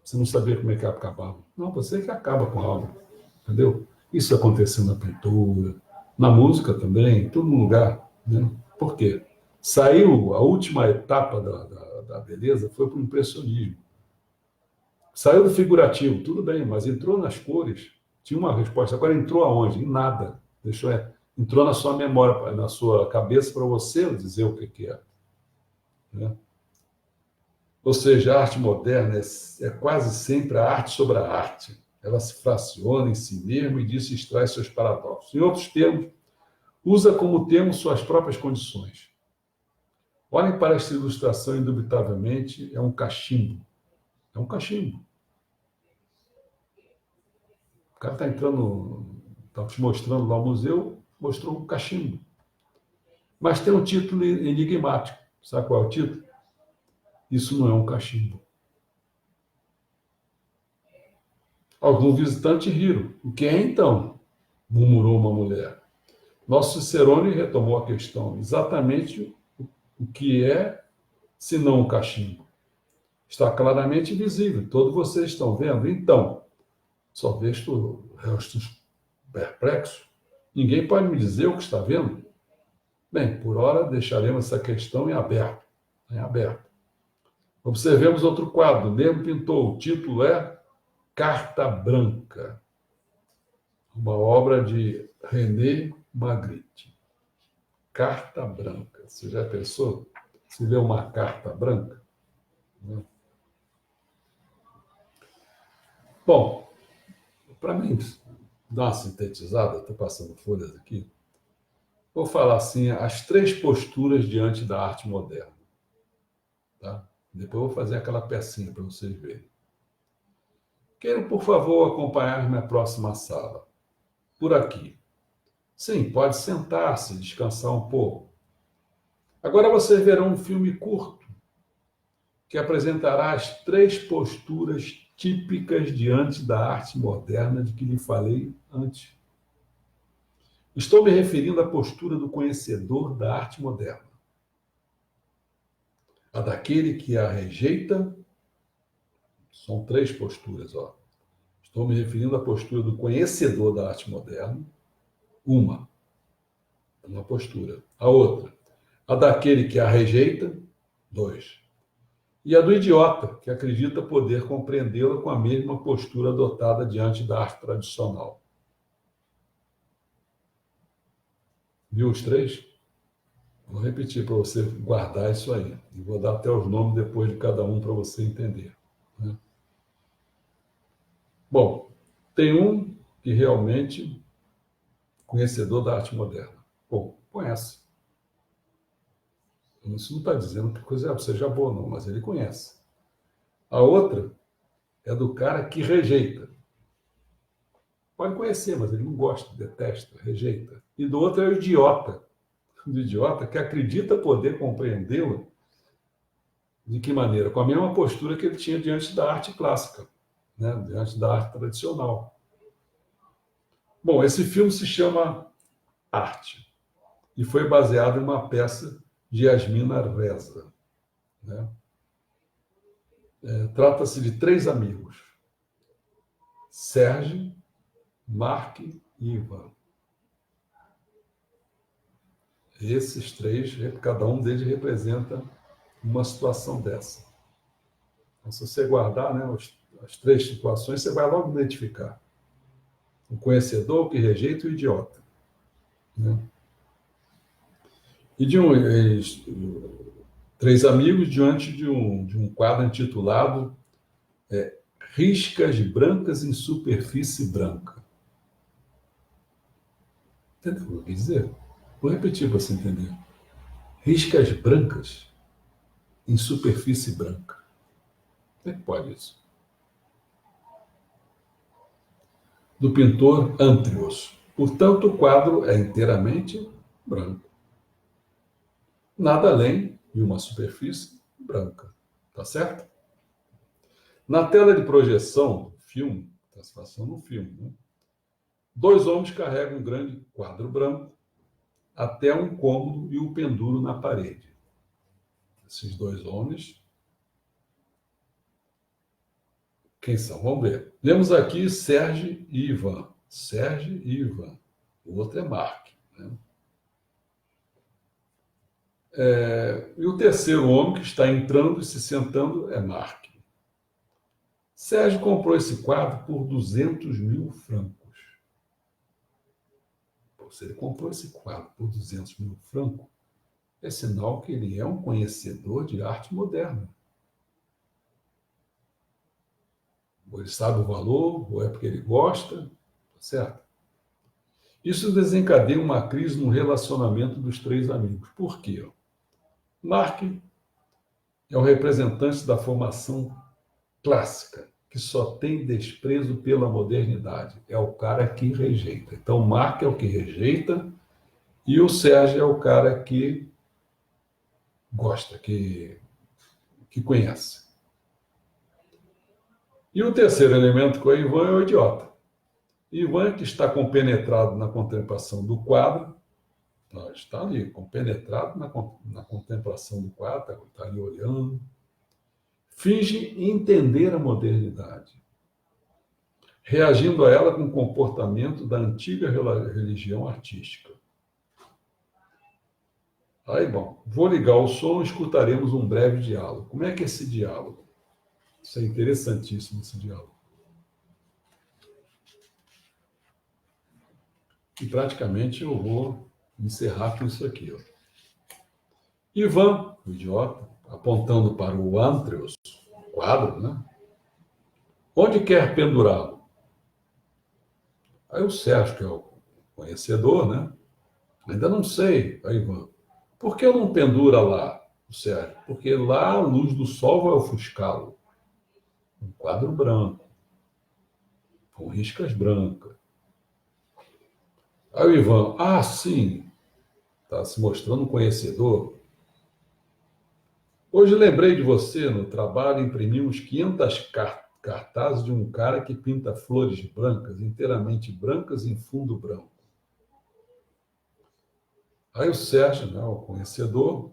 S1: Você não sabia como é que acabava. Não, você que acaba com a obra. Entendeu? Isso aconteceu na pintura, na música também, em todo lugar. Né? Por quê? Saiu a última etapa da beleza, foi para o impressionismo. Saiu do figurativo, tudo bem, mas entrou nas cores, tinha uma resposta. Agora entrou aonde? Em nada. Entrou na sua memória, na sua cabeça para você dizer o que é. Né? Ou seja, a arte moderna é quase sempre a arte sobre a arte. Ela se fraciona em si mesma e disso extrai seus paradoxos. Em outros termos, usa como termo suas próprias condições. Olhem para esta ilustração, indubitavelmente, é um cachimbo. É um cachimbo. O cara está entrando, está te mostrando lá no museu, mostrou um cachimbo. Mas tem um título enigmático. Sabe qual é o título? Isso não é um cachimbo. Alguns visitantes riram. O que é então? Murmurou uma mulher. Nosso Cicerone retomou a questão. Exatamente o que é, se não um cachimbo? Está claramente visível. Todos vocês estão vendo? Então, só vejo restos perplexos. Ninguém pode me dizer o que está vendo? Bem, por hora deixaremos essa questão em aberto. Em aberto. Observemos outro quadro. O mesmo pintor. O título é Carta Branca. Uma obra de René Magritte. Carta Branca. Você já pensou? Se lê uma carta branca? Bom, para mim dar uma sintetizada, estou passando folhas aqui, vou falar assim, as três posturas diante da arte moderna. Tá? Depois eu vou fazer aquela pecinha para vocês verem. Queiram, por favor, acompanhar minha próxima sala. Por aqui. Sim, pode sentar-se, descansar um pouco. Agora vocês verão um filme curto que apresentará as três posturas típicas diante da arte moderna de que lhe falei antes. Estou me referindo à postura do conhecedor da arte moderna. A daquele que a rejeita. São três posturas, ó. Estou me referindo à postura do conhecedor da arte moderna. Uma postura. A outra, a daquele que a rejeita. Dois. E a do idiota, que acredita poder compreendê-la com a mesma postura adotada diante da arte tradicional. Viu os três? Vou repetir para você guardar isso aí. E vou dar até os nomes depois de cada um para você entender. Né? Bom, tem um que realmente conhecedor da arte moderna. Bom, conhece. Isso não está dizendo que a coisa seja boa, não, mas ele conhece. A outra é do cara que rejeita. Pode conhecer, mas ele não gosta, detesta, rejeita. E do outro é o idiota. Do idiota que acredita poder compreendê-la. De que maneira? Com a mesma postura que ele tinha diante da arte clássica, né? Diante da arte tradicional. Bom, esse filme se chama Arte e foi baseado em uma peça de Yasmina Reza. Né? Trata-se de três amigos, Sérgio, Mark e Ivan. Esses três, cada um deles representa uma situação dessa. Então, se você guardar, né, as três situações, você vai logo identificar. O conhecedor, o que rejeita e o idiota. Né? E três amigos diante de um quadro intitulado Riscas brancas em superfície branca. Entendeu o que eu quis dizer? Vou repetir para você entender. Riscas brancas em superfície branca. Como é que pode isso? Do pintor Antrios. Portanto, o quadro é inteiramente branco. Nada além de uma superfície branca. Tá certo? Na tela de projeção do filme, está se passando um filme, né? Dois homens carregam um grande quadro branco até um cômodo e o penduram na parede. Esses dois homens, quem são? Vamos ver. Vemos aqui Sérgio e Ivan. Sérgio e Ivan. O outro é Mark. Né? E o terceiro homem que está entrando e se sentando é Mark. Sérgio comprou esse quadro por 200 mil francos. Se ele comprou esse quadro por 200 mil francos, é sinal que ele é um conhecedor de arte moderna. Ou ele sabe o valor, ou é porque ele gosta, tá certo? Isso desencadeia uma crise no relacionamento dos três amigos. Por quê? Mark é o representante da formação clássica, que só tem desprezo pela modernidade. É o cara que rejeita. Então, Mark é o que rejeita e o Sérgio é o cara que gosta, que conhece. E o terceiro elemento com o Ivan é o idiota. Ivan, que está compenetrado na contemplação do quadro, está ali, compenetrado na contemplação do quadro, está ali olhando, finge entender a modernidade, reagindo a ela com o comportamento da antiga religião artística. Aí, bom, vou ligar o som e escutaremos um breve diálogo. Como é que é esse diálogo? Isso é interessantíssimo, esse diálogo. E praticamente eu vou encerrar com isso aqui. Ó. Ivan, o idiota, apontando para o Antrios, quadro, né? Onde quer pendurá-lo? Aí o Sérgio, que é o conhecedor, né? Ainda não sei, aí Ivan. Por que não pendura lá, o Sérgio? Porque lá a luz do sol vai ofuscá-lo. Um quadro branco, com riscas brancas. Aí o Ivan, sim, está se mostrando um conhecedor. Hoje lembrei de você no trabalho, imprimimos 500 cartazes de um cara que pinta flores brancas, inteiramente brancas em fundo branco. Aí o Sérgio, né, o conhecedor,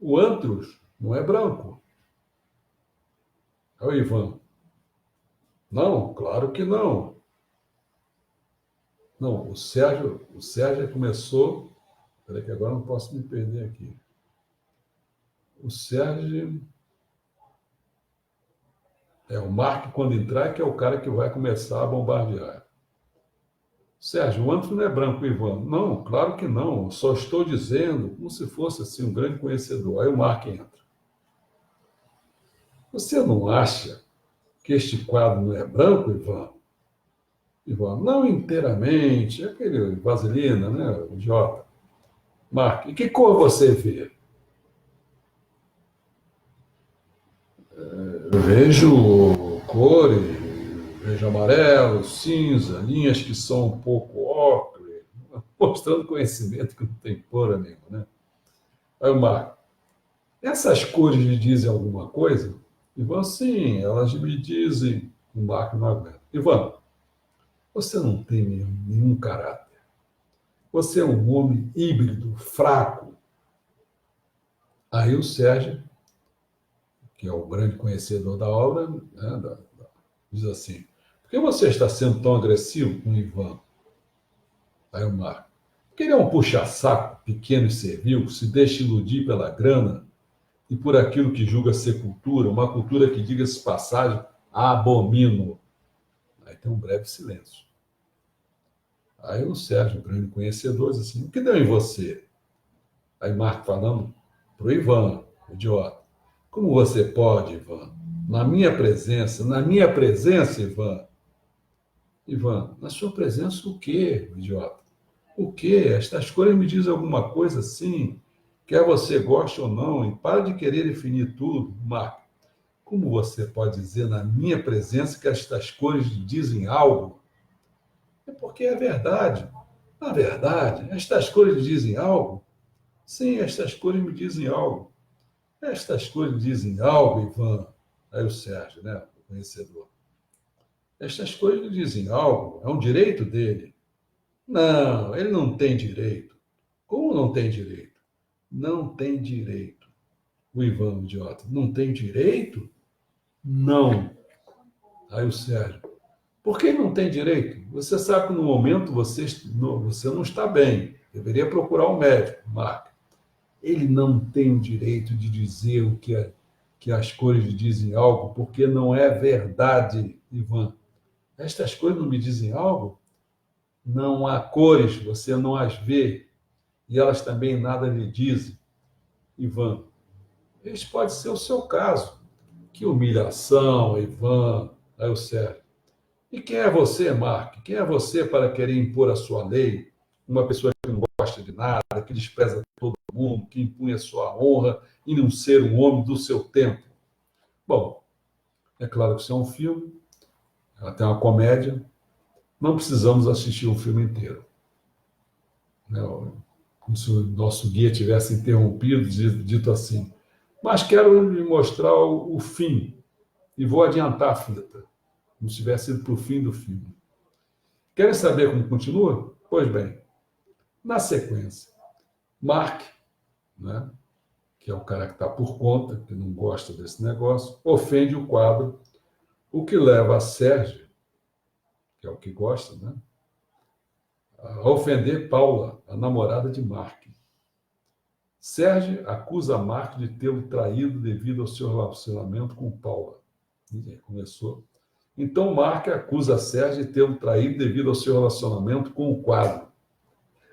S1: o Antrios não é branco. Aí o Ivan, não, claro que não. Não, o Sérgio começou. Espera que agora não posso me perder aqui. O Sérgio é o Mark quando entrar, que é o cara que vai começar a bombardear. Sérgio, o Antrios não é branco, Ivan. Não, claro que não. Só estou dizendo como se fosse assim um grande conhecedor. Aí o Mark entra. Você não acha que este quadro não é branco, Ivan? Ivan, não inteiramente. É aquele vaselina, né? O idiota. Mark, e que cor você vê? vejo cores, vejo amarelo, cinza, linhas que são um pouco ocre, mostrando conhecimento que não tem porra nenhuma, né? Aí o Marco, essas cores lhe dizem alguma coisa? Ivan, sim, elas me dizem. O Marco não aguenta. Ivan, você não tem nenhum caráter. Você é um homem híbrido, fraco. Aí o Sérgio, que é o grande conhecedor da obra, né, diz assim, por que você está sendo tão agressivo com o Ivan? Aí o Marco, porque ele é um puxa-saco, pequeno e servil, se deixa iludir pela grana e por aquilo que julga ser cultura, uma cultura que, diga-se de passagem, abomino. Aí tem um breve silêncio. Aí o Sérgio, o grande conhecedor, diz assim, o que deu em você? Aí Marco falando para o Ivan, idiota. Como você pode, Ivan? Na minha presença, Ivan. Ivan, na sua presença o quê, idiota? O quê? Estas cores me dizem alguma coisa assim, quer você goste ou não, e para de querer definir tudo, Marco. Como você pode dizer na minha presença que estas cores lhe dizem algo? É porque é verdade. Na verdade, estas cores lhe dizem algo? Sim, estas cores me dizem algo. Estas cores dizem algo, Ivan. Aí o Sérgio, né, o conhecedor. Estas cores lhe dizem algo, é um direito dele. Não, ele não tem direito. Como não tem direito? Não tem direito. O Ivan, o idiota, não tem direito? Não. Aí o Sérgio, por que não tem direito? Você sabe que no momento você não está bem. Deveria procurar um médico, Marco. Ele não tem o direito de dizer que as cores lhe dizem algo, porque não é verdade, Ivan. Estas cores não me dizem algo? Não há cores, você não as vê, e elas também nada lhe dizem. Ivan, este pode ser o seu caso. Que humilhação, Ivan. Aí o Sérgio. E quem é você, Mark? Quem é você para querer impor a sua lei? Uma pessoa que não gosta de nada, que despreza todo mundo, que impunha sua honra em não ser um homem do seu tempo. Bom, é claro que isso é um filme, ela tem uma comédia, não precisamos assistir um filme inteiro. Né? Como se o nosso guia tivesse interrompido, dito assim, mas quero lhe mostrar o fim e vou adiantar a fita, como se tivesse ido para o fim do filme. Querem saber como continua? Pois bem, na sequência, Mark, né, que é o cara que está por conta, que não gosta desse negócio, ofende o quadro, o que leva a Sérgio, que é o que gosta, né, a ofender Paula, a namorada de Mark. Sérgio acusa Mark de tê-lo traído devido ao seu relacionamento com Paula. E aí começou. Então Mark acusa Sérgio de tê-lo traído devido ao seu relacionamento com o quadro.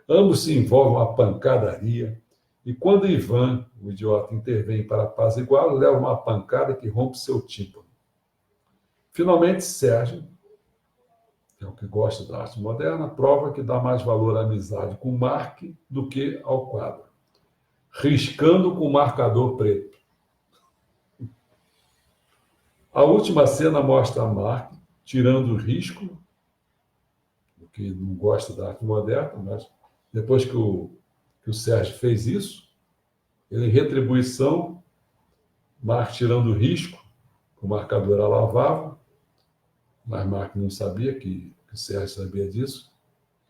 S1: Ambos se envolvem uma pancadaria, e quando Ivan, o idiota, intervém para apaziguá-lo, leva uma pancada que rompe seu tímpano. Finalmente, Sérgio, que é o que gosta da arte moderna, prova que dá mais valor à amizade com Mark do que ao quadro, riscando com o marcador preto. A última cena mostra Mark tirando o risco, porque não gosta da arte moderna, mas depois que o Sérgio fez isso, ele, em retribuição, Mark tirando o risco, o marcador era lavável, mas Mark não sabia que o Sérgio sabia disso.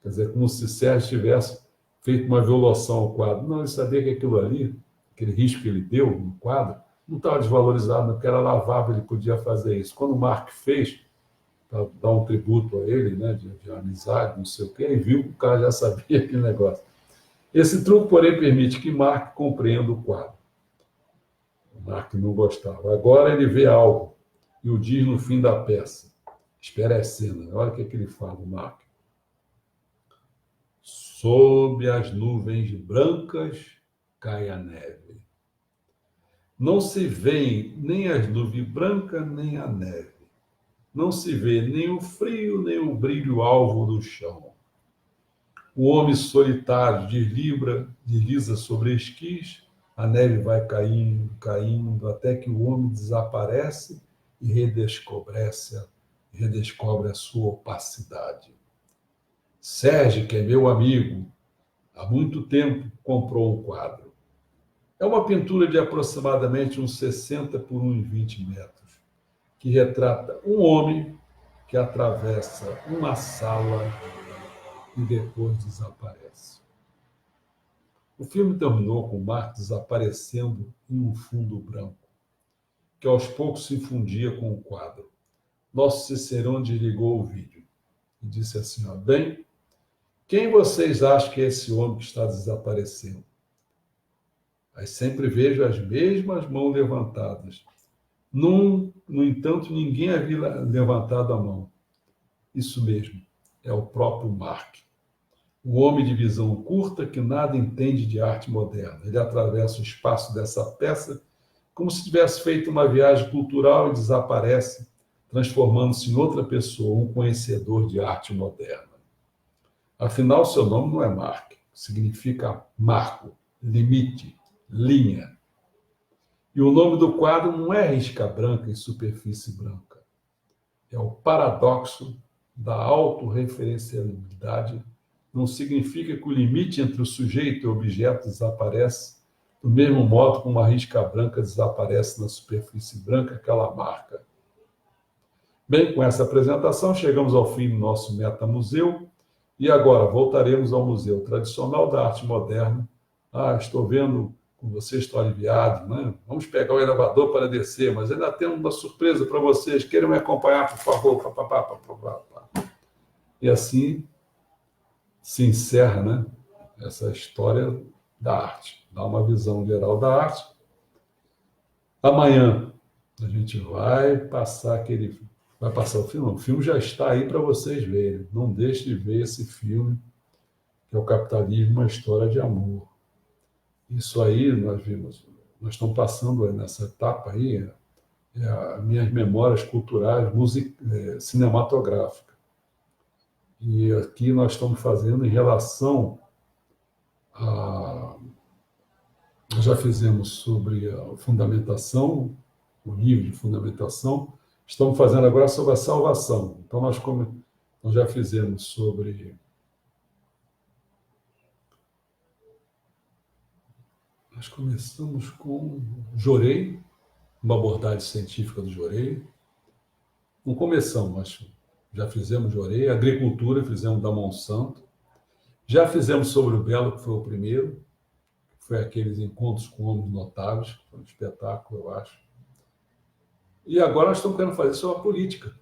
S1: Quer dizer, como se o Sérgio tivesse feito uma violação ao quadro. Não, ele sabia que aquilo ali, aquele risco que ele deu no quadro, não estava desvalorizado, não, porque era lavável, ele podia fazer isso. Quando o Mark fez, para dar um tributo a ele, né, de amizade, não sei o quê, ele viu que o cara já sabia aquele negócio. Esse truque, porém, permite que Mark compreenda o quadro. O Mark não gostava. Agora ele vê algo e o diz no fim da peça. Espera a cena. Olha o que ele fala, o Mark. Sob as nuvens brancas cai a neve. Não se vê nem as nuvens brancas, nem a neve. Não se vê nem o frio, nem o brilho alvo do chão. O homem solitário desliza sobre esquis, a neve vai caindo, caindo, até que o homem desaparece e redescobre a sua opacidade. Sérgio, que é meu amigo, há muito tempo comprou um quadro. É uma pintura de aproximadamente uns 60 por uns 20 metros, que retrata um homem que atravessa uma sala e depois desaparece. O filme terminou com Marx desaparecendo em um fundo branco, que aos poucos se fundia com o quadro. Nosso Cicerone desligou o vídeo e disse assim, ó, bem, quem vocês acham que é esse homem que está desaparecendo? Aí sempre vejo as mesmas mãos levantadas. No entanto, ninguém havia levantado a mão. Isso mesmo, é o próprio Marx. O homem de visão curta que nada entende de arte moderna. Ele atravessa o espaço dessa peça como se tivesse feito uma viagem cultural e desaparece, transformando-se em outra pessoa, um conhecedor de arte moderna. Afinal, seu nome não é Marx, significa marco, limite, linha. E o nome do quadro não é risca branca e superfície branca. É o paradoxo da autorreferencialidade. Não significa que o limite entre o sujeito e o objeto desaparece, do mesmo modo como a risca branca desaparece na superfície branca que ela marca. Bem, com essa apresentação, chegamos ao fim do nosso metamuseu e agora voltaremos ao Museu Tradicional da Arte Moderna. Estou vendo com você, estou aliviado, né? Vamos pegar o elevador para descer, mas ainda tem uma surpresa para vocês. Querem me acompanhar, por favor? E assim se encerra, né, essa história da arte. Dá uma visão geral da arte. Amanhã a gente vai passar o filme. Não, o filme já está aí para vocês verem. Não deixe de ver esse filme, que é o Capitalismo, uma história de amor. Isso aí nós estamos passando nessa etapa aí, as minhas memórias culturais, cinematográficas. E aqui nós estamos fazendo em relação a... Nós já fizemos sobre a fundamentação, o livro de fundamentação, estamos fazendo agora sobre a salvação. Então, nós já fizemos sobre... Nós começamos com Jorei, uma abordagem científica do Jorei. Não começamos, mas já fizemos Jorei. Agricultura, fizemos da Monsanto. Já fizemos sobre o Belo, que foi o primeiro. Foi aqueles encontros com homens notáveis. Foi um espetáculo, eu acho. E agora nós estamos querendo fazer sobre a política.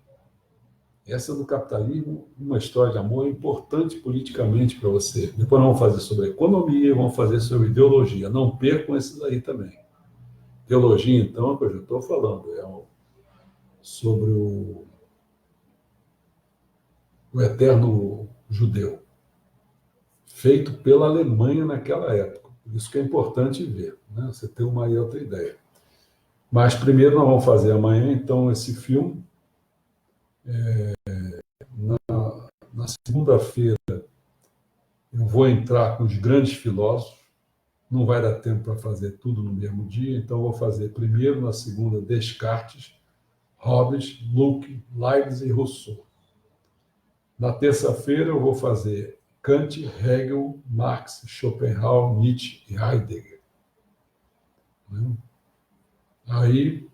S1: Essa do capitalismo, uma história de amor importante politicamente para você. Depois nós vamos fazer sobre economia, vamos fazer sobre ideologia. Não percam esses aí também. Teologia, então, é o que eu já estou falando. Sobre o eterno judeu, feito pela Alemanha naquela época. Por isso que é importante ver, né? Você ter uma e outra ideia. Mas primeiro nós vamos fazer amanhã, então, esse filme. Na segunda-feira eu vou entrar com os grandes filósofos. Não vai dar tempo para fazer tudo no mesmo dia, então eu vou fazer primeiro, na segunda, Descartes, Hobbes, Locke, Leibniz e Rousseau. Na terça-feira eu vou fazer Kant, Hegel, Marx, Schopenhauer, Nietzsche e Heidegger. Aí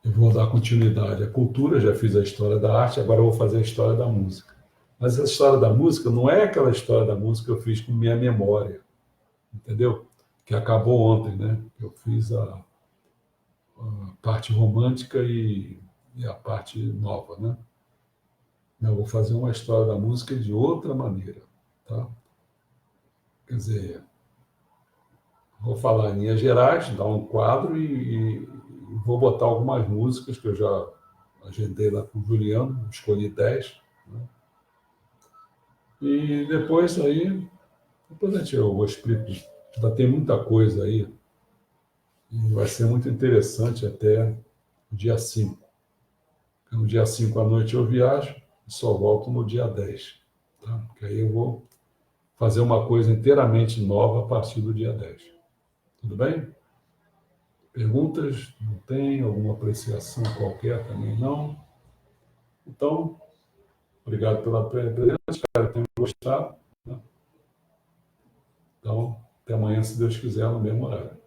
S1: eu vou dar continuidade à cultura, já fiz a história da arte, agora eu vou fazer a história da música. Mas a história da música não é aquela história da música que eu fiz com minha memória, entendeu? Que acabou ontem, né? Eu fiz a parte romântica e a parte nova, né? Eu vou fazer uma história da música de outra maneira, tá? Quer dizer, vou falar em linhas gerais, dar um quadro e vou botar algumas músicas que eu já agendei lá com o Juliano, escolhi 10, né? E depois eu vou explicar, já tem muita coisa aí, e vai ser muito interessante até o dia 5. No dia 5 à noite eu viajo e só volto no dia 10. Tá? Porque aí eu vou fazer uma coisa inteiramente nova a partir do dia 10. Tudo bem? Perguntas? Não tem? Alguma apreciação qualquer também não? Então, obrigado pela presença, espero que tenham gostado, né? Então, até amanhã, se Deus quiser, no mesmo horário.